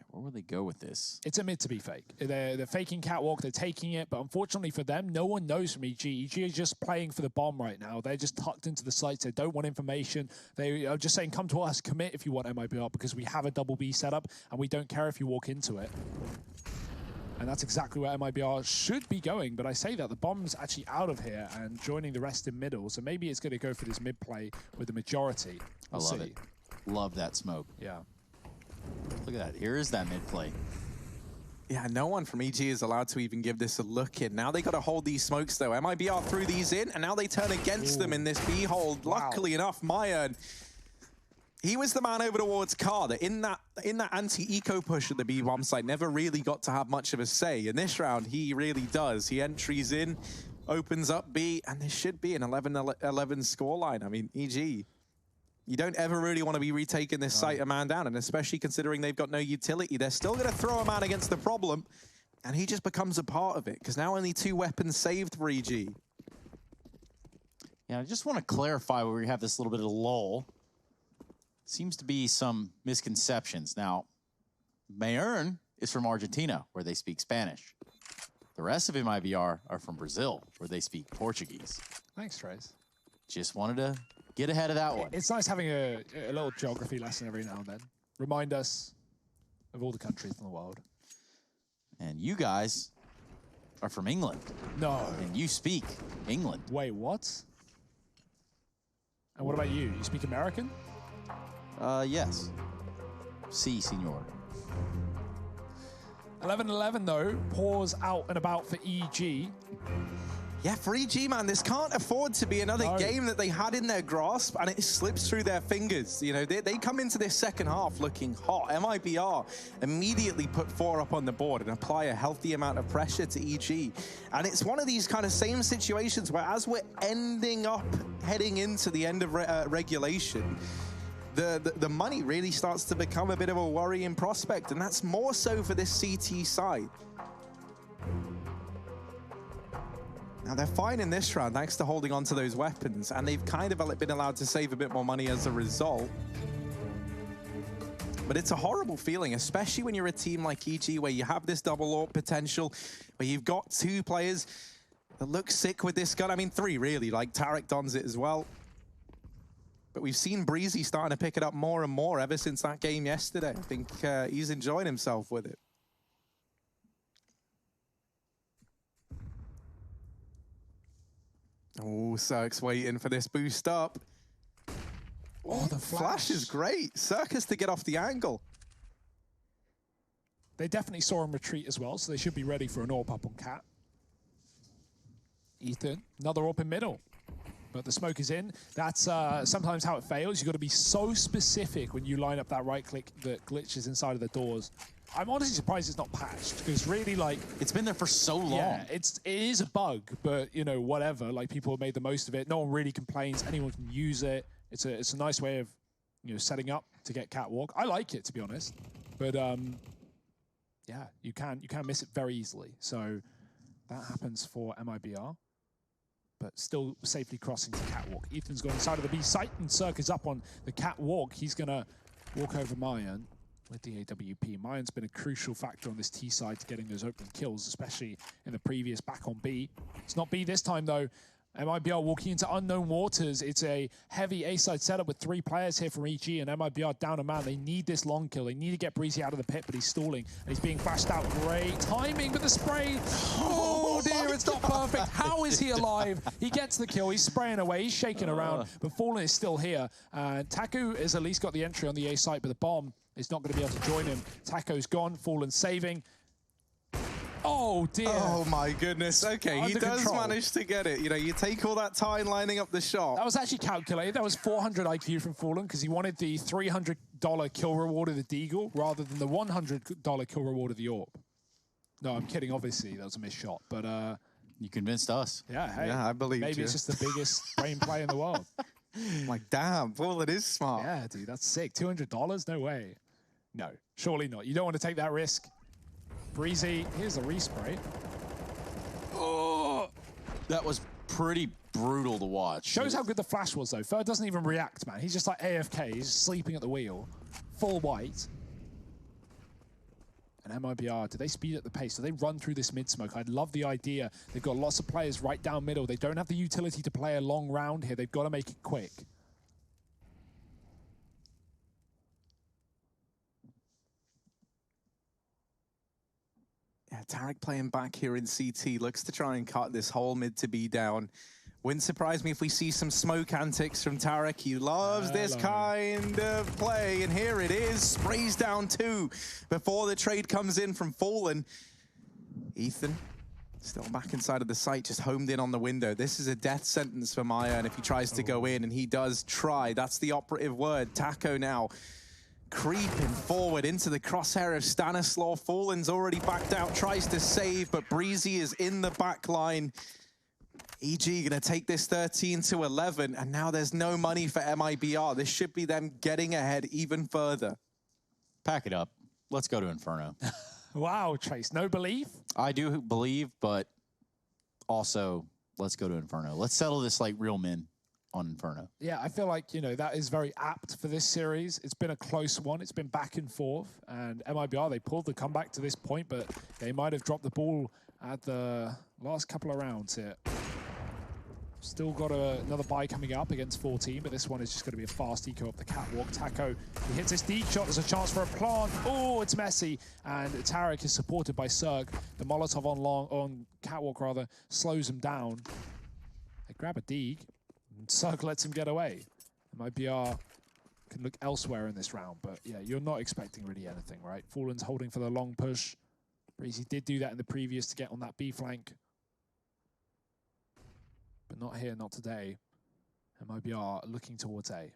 Where will they go with this? It's a mid to be fake. They're faking Catwalk, they're taking it, but unfortunately for them, no one knows from EG. EG is just playing for the bomb right now. They're just tucked into the sites. They don't want information. They are just saying, come to us, commit if you want MIBR, because we have a double B setup, and we don't care if you walk into it. And that's exactly where MIBR should be going, but I say that the bomb's actually out of here and joining the rest in middle, so maybe it's going to go for this mid play with the majority. I love it. Love that smoke. Yeah. Look at that. Here is that mid play. Yeah, no one from EG is allowed to even give this a look in. Now they got to hold these smokes, though. MIBR threw these in, and now they turn against them in this B hold. Wow. Luckily enough, Maya, he was the man over towards Carter. In that anti-eco push at the B bomb site, never really got to have much of a say. In this round, he really does. He entries in, opens up B, and there should be an 11-11 scoreline. I mean, EG... You don't ever really want to be retaking this site a man down, and especially considering they've got no utility. They're still going to throw a man against the problem, and he just becomes a part of it, because now only 2 weapons saved for EG. Yeah, I just want to clarify where we have this little bit of lull. Seems to be some misconceptions. Now, Mayern is from Argentina, where they speak Spanish. The rest of MIBR are from Brazil, where they speak Portuguese. Thanks, Trace. Just wanted to get ahead of that one. It's nice having a little geography lesson every now and then. Remind us of all the countries in the world. And you guys are from England. No. And you speak England. Wait, what? And what about you? You speak American? Yes. Si, senor. 11-11, though. Pause out and about for EG. Yeah, for EG, man, this can't afford to be another game that they had in their grasp, and it slips through their fingers. You know, they come into this second half looking hot. MIBR immediately put 4 up on the board and apply a healthy amount of pressure to EG. And it's one of these kind of same situations where as we're heading into the end of regulation, the money really starts to become a bit of a worrying prospect, and that's more so for this CT side. Now, they're fine in this round, thanks to holding on to those weapons, and they've kind of been allowed to save a bit more money as a result. But it's a horrible feeling, especially when you're a team like EG, where you have this double AWP potential, where you've got 2 players that look sick with this gun. I mean, 3, really. Like, Tarek dons it as well. But we've seen Breezy starting to pick it up more and more ever since that game yesterday. I think he's enjoying himself with it. Oh, Cirque's waiting for this boost up. Oh, the flash is great. Circus to get off the angle. They definitely saw him retreat as well, so they should be ready for an AWP up on Cat. Ethan, another AWP in middle. But the smoke is in. That's sometimes how it fails. You've got to be so specific when you line up that right click that glitches inside of the doors. I'm honestly surprised it's not patched, because really, like... It's been there for so long. Yeah, it is a bug, but, you know, whatever. Like, people have made the most of it. No one really complains. Anyone can use it. It's a nice way of, you know, setting up to get catwalk. I like it, to be honest. But, yeah, you can miss it very easily. So that happens for MIBR. But still safely crossing to catwalk. Ethan's going inside of the B site, and Cirque is up on the catwalk. He's going to walk over Mayan with the AWP. Mayan's been a crucial factor on this T side to getting those open kills, especially in the previous back on B. It's not B this time, though. MIBR walking into unknown waters. It's a heavy A-side setup with 3 players here from EG, and MIBR down a man. They need this long kill. They need to get Breezy out of the pit, but he's stalling, and he's being flashed out. Great timing with the spray. Oh dear, it's not perfect. How is he alive? He gets the kill. He's spraying away. He's shaking around, but Fallen is still here. And Taku has at least got the entry on the A site, but the bomb is not going to be able to join him. Taco's gone. Fallen saving. Oh dear. Oh my goodness. Okay, he does manage to get it. You know, you take all that time lining up the shot. That was actually calculated. That was 400 IQ from Fallen, because he wanted the $300 kill reward of the Deagle rather than the $100 kill reward of the AWP. No, I'm kidding. Obviously, that was a missed shot. But you convinced us. Yeah, hey, yeah, I believe maybe it's just the biggest brain play in the world. Like, damn, Fallen is smart. Yeah, dude, that's sick. $200? No way. No, surely not. You don't want to take that risk. Breezy, here's a respray. Oh, that was pretty brutal to watch. Shows how good the flash was, though. Fer doesn't even react, man. He's just like AFK. He's just sleeping at the wheel. Full white. And MIBR, do they speed up the pace? Do they run through this mid-smoke? I'd love the idea. They've got lots of players right down middle. They don't have the utility to play a long round here. They've got to make it quick. Yeah, Tarek playing back here in CT, looks to try and cut this whole mid to B down. Wouldn't surprise me if we see some smoke antics from Tarek. He loves this kind of play, and here it is. Sprays down 2 before the trade comes in from Fallen. Ethan still back inside of the site, just homed in on the window. This is a death sentence for Maya, and if he tries to go in, and he does try, that's the operative word. Taco now creeping forward into the crosshair of Stanislaw. Fallen's already backed out, tries to save, but Breezy is in the back line. EG gonna take this 13-11, and now there's no money for MIBR. This should be them getting ahead even further. Pack it up. Let's go to Inferno. Wow, Chase, no belief? I do believe, but also let's go to Inferno. Let's settle this like real men on Inferno. Yeah, I feel like, you know, that is very apt for this series. It's been a close one. It's been back and forth. And MIBR, they pulled the comeback to this point, but they might have dropped the ball at the last couple of rounds here. Still got another bye coming up against 14, but this one is just going to be a fast eco up the catwalk. Taco, he hits this deep shot. There's a chance for a plant. Oh, it's messy. And Tarek is supported by Cirque. The Molotov on catwalk, rather, slows him down. They grab a Deeg. Cirque lets him get away. MIBR can look elsewhere in this round, but yeah, you're not expecting really anything, right? Fallen's holding for the long push. Breezy did do that in the previous to get on that B flank. But not here, not today. MIBR looking towards A.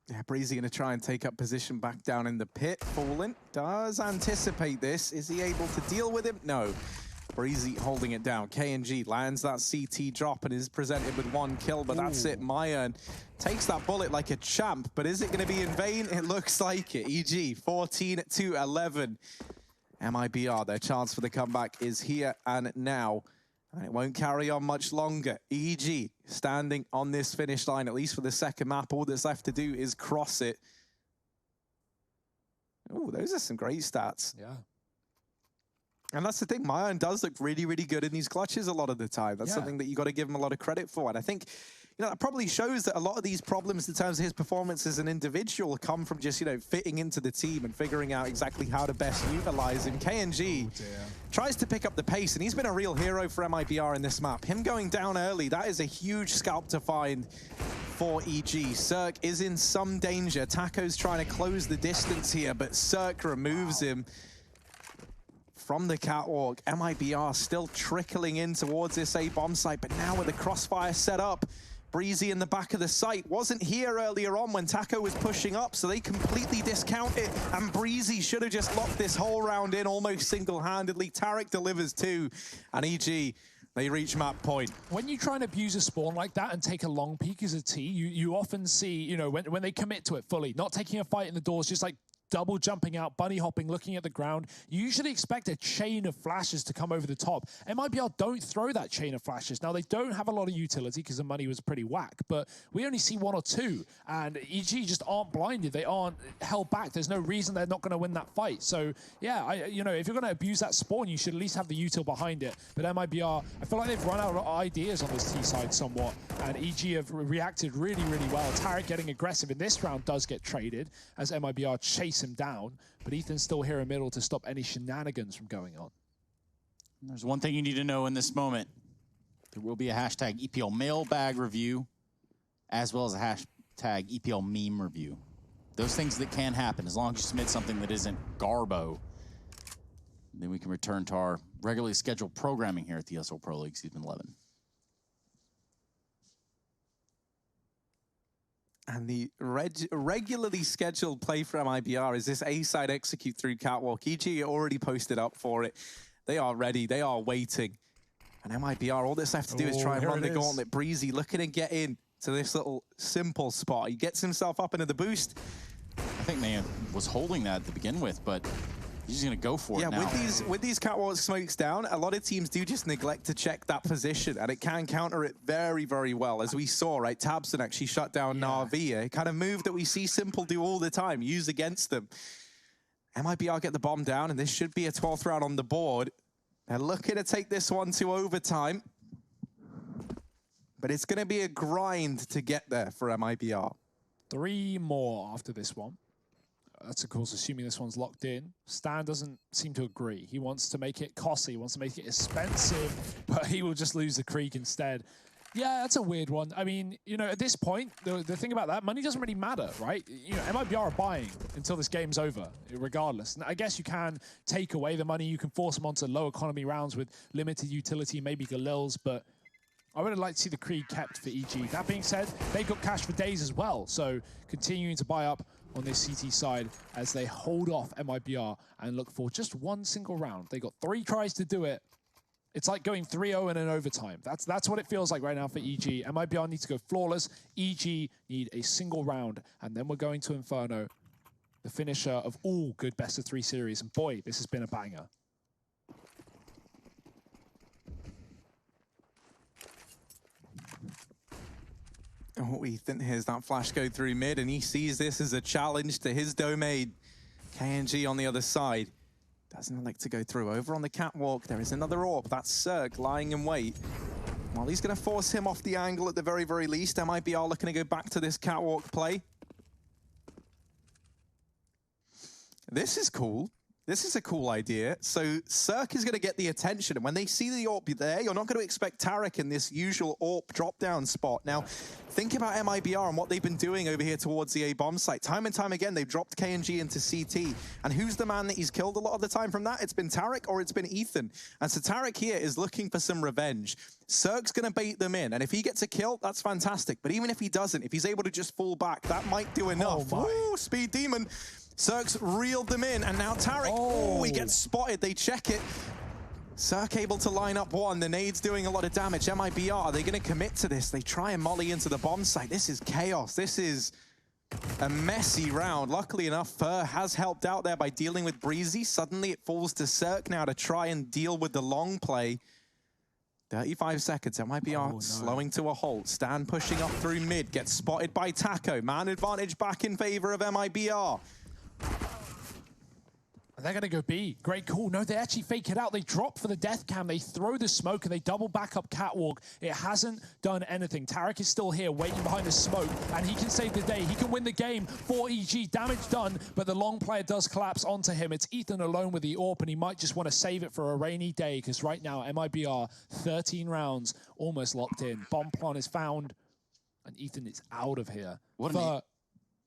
Yeah, Breezy going to try and take up position back down in the pit. Fallen does anticipate this. Is he able to deal with him? No. Breezy holding it down. KNG lands that CT drop and is presented with 1 kill, but that's it. Mayan takes that bullet like a champ, but is it going to be in vain? It looks like it. EG 14-11. MIBR, their chance for the comeback is here and now. And it won't carry on much longer. EG standing on this finish line, at least for the second map. All that's left to do is cross it. Oh, those are some great stats. Yeah. And that's the thing, Mayan does look really, really good in these clutches a lot of the time. That's something that you got to give him a lot of credit for. And I think, you know, that probably shows that a lot of these problems in terms of his performance as an individual come from just, you know, fitting into the team and figuring out exactly how to best utilize him. KNG tries to pick up the pace, and he's been a real hero for MIBR in this map. Him going down early, that is a huge scalp to find for EG. Cirque is in some danger. Taco's trying to close the distance here, but Cirque removes him from the catwalk. MIBR still trickling in towards this A bomb site, but now with the crossfire set up, Breezy in the back of the site wasn't here earlier on when Taco was pushing up, so they completely discount it, and Breezy should have just locked this whole round in almost single-handedly. Tarek delivers 2, and EG, they reach map point. When you try and abuse a spawn like that and take a long peek as a T, you often see, you know, when they commit to it fully, not taking a fight in the doors, just like double jumping out, bunny hopping, looking at the ground. You usually expect a chain of flashes to come over the top. MIBR don't throw that chain of flashes. Now, they don't have a lot of utility because the money was pretty whack, but we only see 1 or 2, and EG just aren't blinded. They aren't held back. There's no reason they're not going to win that fight. So, yeah, you know, if you're going to abuse that spawn, you should at least have the util behind it. But MIBR, I feel like they've run out of ideas on this T side somewhat, and EG have reacted really, really well. Tarek getting aggressive in this round does get traded as MIBR chase him down, but Ethan's still here in middle to stop any shenanigans from going on. There's one thing you need to know in this moment. There will be a hashtag EPL mailbag review, as well as a hashtag EPL meme review. Those things that can happen, as long as you submit something that isn't garbo, then we can return to our regularly scheduled programming here at the ESL Pro League Season 11. And the regularly scheduled play for MIBR is this A-side execute through catwalk. EG already posted up for it. They are ready. They are waiting. And MIBR, all that's left to do is try and run the gauntlet. Breezy looking to get in to this little simple spot. He gets himself up into the boost. I think Man was holding that to begin with, but he's just going to go for it now. With these catwalk smokes down, a lot of teams do just neglect to check that position, and it can counter it very, very well. As we saw, right, Tabson actually shut down Na'Vi, a kind of move that we see Simple do all the time, use against them. MIBR get the bomb down, and this should be a 12th round on the board. They're looking to take this one to overtime, but it's going to be a grind to get there for MIBR. 3 more after this one. That's, of course, assuming this one's locked in. Stan doesn't seem to agree. He wants to make it costly. He wants to make it expensive, but he will just lose the creek instead. Yeah, that's a weird one. I mean, you know, at this point, the thing about that, money doesn't really matter, right? You know, MIBR are buying until this game's over, regardless. And I guess you can take away the money. You can force them onto low economy rounds with limited utility, maybe Galils, but I would have liked to see the creed kept for EG. That being said, they got cash for days as well, so continuing to buy up on this CT side as they hold off MIBR and look for just 1 single round. They got 3 tries to do it. It's like going 3-0 in an overtime. That's what it feels like right now for EG. MIBR need to go flawless. EG need a single round, and then we're going to Inferno, the finisher of all good best-of-3 series. And boy, this has been a banger. Oh, Ethan hears that flash go through mid, and he sees this as a challenge to his domain. KNG on the other side doesn't elect to go through. Over on the catwalk, there is another AWP. That's Cirque lying in wait. Well, he's going to force him off the angle at the very, very least. MIBR looking to go back to this catwalk play. This is cool. This is a cool idea. So Cirque is going to get the attention, and when they see the AWP there, you're not going to expect Tarek in this usual AWP drop-down spot. Now, think about MIBR and what they've been doing over here towards the A-bomb site. Time and time again, they've dropped KNG into CT. And who's the man that he's killed a lot of the time from that? It's been Tarek or it's been Ethan. And so Tarek here is looking for some revenge. Cirque's going to bait them in, and if he gets a kill, that's fantastic. But even if he doesn't, if he's able to just fall back, that might do enough. Ooh, Speed Demon. Cirque's reeled them in, and now Tarek, he gets spotted. They check it. Cirque able to line up one. The nade's doing a lot of damage. MIBR, are they going to commit to this? They try and molly into the bomb site. This is chaos. This is a messy round. Luckily enough, Fur has helped out there by dealing with Breezy. Suddenly it falls to Cirque now to try and deal with the long play. 35 seconds, MIBR slowing to a halt. Stan pushing up through mid, gets spotted by Taco. Man advantage back in favor of MIBR. They're going to go B. Great call. No, they actually fake it out. They drop for the death cam. They throw the smoke, and they double back up catwalk. It hasn't done anything. Tarek is still here, waiting behind the smoke, and he can save the day. He can win the game for EG. Damage done, but the long player does collapse onto him. It's Ethan alone with the AWP, and he might just want to save it for a rainy day, because right now, MIBR, 13 rounds, almost locked in. Bomb plan is found, and Ethan is out of here.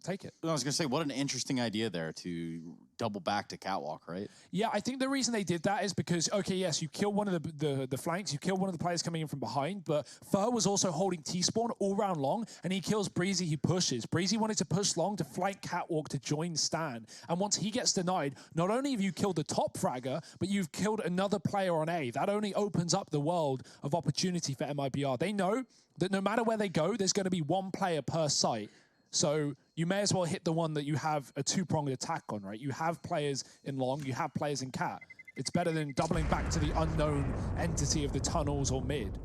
Take it. I was going to say, what an interesting idea there to double back to catwalk, right? Yeah, I think the reason they did that is because, okay, yes, you kill one of the flanks, you kill one of the players coming in from behind, but Fur was also holding T-spawn all round long, and he kills Breezy, he pushes. Breezy wanted to push long to flank catwalk to join Stan, and once he gets denied, not only have you killed the top fragger, but you've killed another player on A. That only opens up the world of opportunity for MIBR. They know that no matter where they go, there's going to be one player per site. So you may as well hit the one that you have a two-pronged attack on, right? You have players in long, you have players in cat. It's better than doubling back to the unknown entity of the tunnels or mid.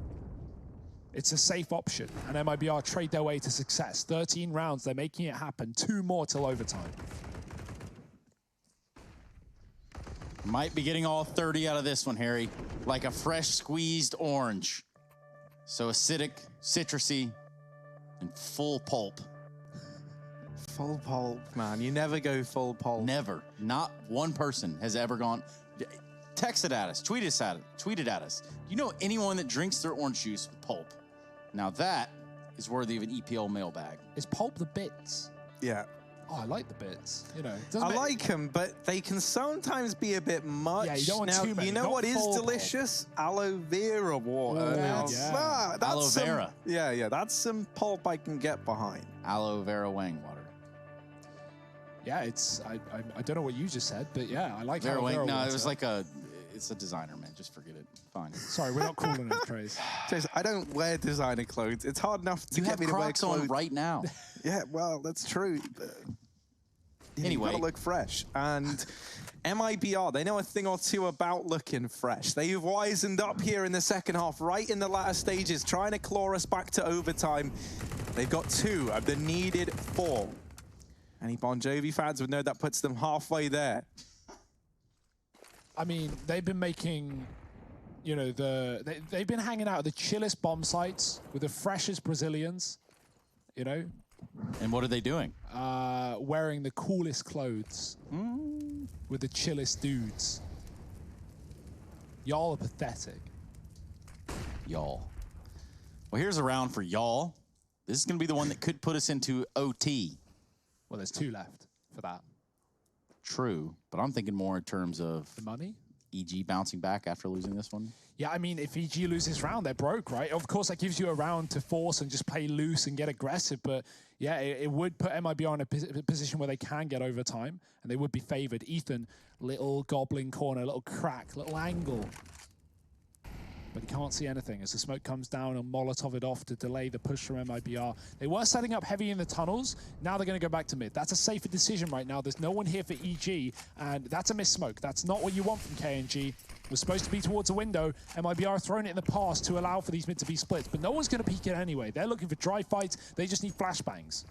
It's a safe option, and MIBR trade their way to success. 13 rounds, they're making it happen. 2 more till overtime. Might be getting all 30 out of this one, Harry. Like a fresh squeezed orange. So acidic, citrusy, and full pulp. Full pulp, man. You never go full pulp. Never. Not one person has ever gone. Texted at us, tweeted at us. You know anyone that drinks their orange juice with pulp? Now that is worthy of an EPL mailbag. Is pulp the bits? Yeah. Oh, I like the bits. You know, I like them, but they can sometimes be a bit much. Yeah, you don't want now, too many. You know Not what is full delicious? Aloe vera water. Ooh, Now, yeah. that's Aloe some- vera. Yeah, that's some pulp I can get behind. Aloe vera wang water. Yeah, it's, I don't know what you just said, but yeah, I like Vera aloe wang. vera No, water. it was like it's a designer, man. Just forget it. Fine. Sorry, we're not calling it Trace. Jason, I don't wear designer clothes. It's hard enough to You get have me to wear Crocs clothes. on right now. Yeah, well, that's true. You Anyway. gotta look fresh. And MIBR, they know a thing or two about looking fresh. They've wisened up here in the second half, right in the latter stages, trying to claw us back to overtime. They've got 2 of the needed 4. Any Bon Jovi fans would know that puts them halfway there. I mean, they've been making, you know, they've been hanging out at the chillest bomb sites with the freshest Brazilians, you know, And what are they doing? wearing the coolest clothes with the chillest dudes. Y'all are pathetic. Y'all. Well, here's a round for y'all. This is going to be the one that could put us into OT. Well, there's 2 left for that. True, but I'm thinking more in terms of The money? EG bouncing back after losing this one. Yeah, I mean, if EG loses round, they're broke, right? Of course, that gives you a round to force and just play loose and get aggressive. But yeah, it would put MIBR in a position where they can get overtime and they would be favored. Ethan, little goblin corner, little crack, little angle. But he can't see anything as the smoke comes down and Molotov it off to delay the push from MIBR. They were setting up heavy in the tunnels. Now they're going to go back to mid. That's a safer decision right now. There's no one here for EG, and that's a miss smoke. That's not what you want from KNG. It was supposed to be towards a window. MIBR thrown it in the past to allow for these mid to be split, but no one's going to peek it anyway. They're looking for dry fights. They just need flashbangs.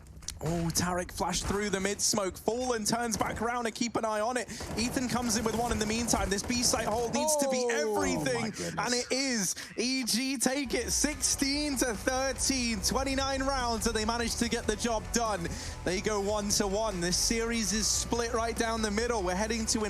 Oh, Tarek flashed through the mid-smoke. Fallen turns back around and keep an eye on it. Ethan comes in with one in the meantime. This B-site hold needs to be everything. And it is. EG take it 16-13. 29 rounds and they managed to get the job done. They go 1-1. This series is split right down the middle. We're heading to